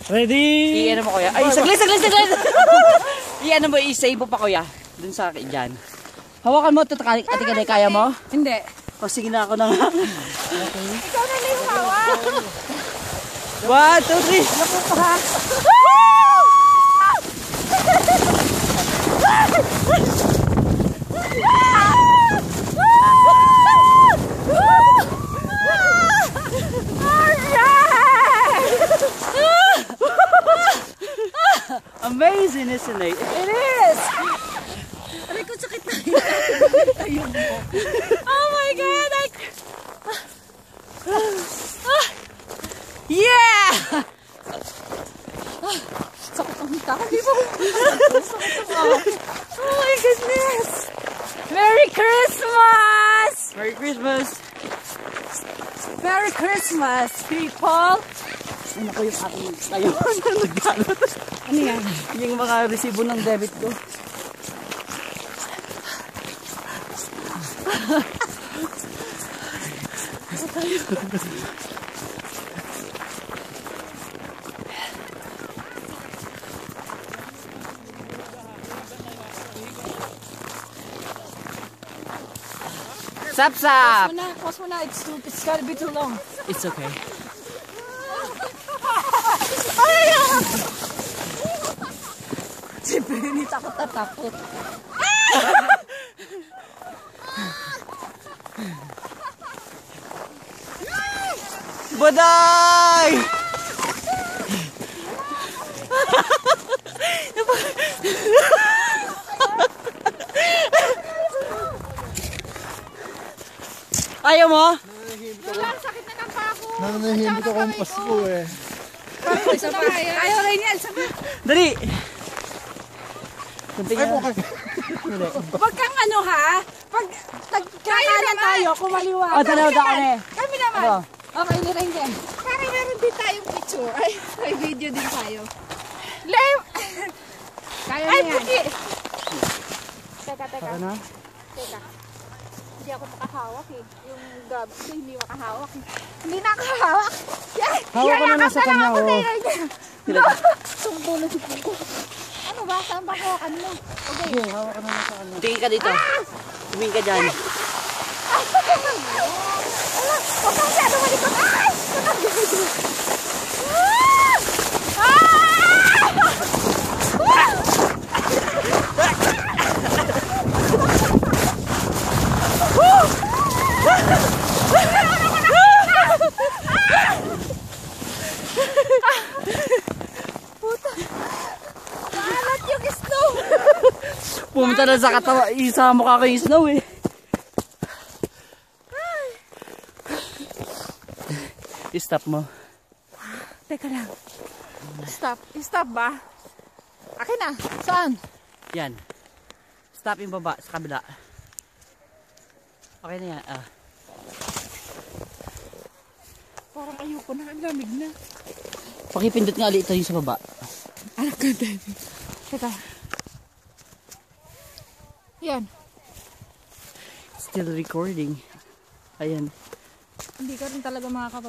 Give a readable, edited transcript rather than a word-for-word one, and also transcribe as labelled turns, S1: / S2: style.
S1: Ready?
S2: I-ano mo kuya. Ay, saglit! I-ano mo, i-save mo pa kuya. Dun sa akin dyan. Hawakan mo, Ate Kanay, kaya mo?
S3: Hindi.
S2: O, sige na ako na nga.
S3: Okay. Ikaw na lang yung hawak.
S2: 1, 2, 3.
S3: Naku pa.
S2: Amazing, isn't it?
S3: It is! Aray ko, sakit na yun. Oh my God! Yeah! Sakit ang hita. Hindi ba? Oh my goodness! Merry Christmas!
S2: Merry Christmas!
S3: Merry Christmas, people!
S2: Ano ko yung aking tayo? Naggalot.
S3: Ano yan?
S2: Yung mga resibo ng debit ko. Sap!
S3: Pause mo na. It's gotta be too long.
S2: It's okay.
S3: Si Benny takot na takot.
S2: Baday! Ayaw mo?
S3: Sakit na ng pako.
S1: Nananahimik ako ang Pasko eh.
S3: Ayaw rin yan. Sama.
S2: Dali!
S1: Ay mo kasi.
S3: Huwag kang ano ha. Pag nagkakanan tayo, kumaliwa.
S2: O, tanaw ka kami.
S3: Kami naman.
S2: Ano?
S3: Okay, nirin din. Para meron din tayong picture. Ay, may video din tayo. Lem! Kaya na yan. Ay, puti! Teka.
S2: Ano?
S3: Teka. Hindi ako makahawak eh. Yung gab ko hindi makahawak eh. Hindi nakahawak.
S1: Hawak ko naman sa kanya oh.
S3: Sumpulo si Kuko. Ano ba? Saan ba hawakan mo? Okay.
S1: Sige, hawak ka naman sa kanya.
S2: Tingin ka dito. Tumingin ka dyan.
S3: Huwag kang siya tumalikot. Ay!
S2: Pumunta na sa katawa. Isa mukha ko yung snow eh. I-stop mo.
S3: Teka lang. Stop. I-stop ba? Akin na. Saan?
S2: Yan. Stop yung baba sa kabila. Okay na yan.
S3: Parang ayoko na. Ang lamig na.
S2: Pakipindot nga ulit ito yung sa baba.
S3: Anak ka, Daddy. Teka. Yan.
S2: Still recording. Ayan.
S3: Hindi ka rin talaga makakapag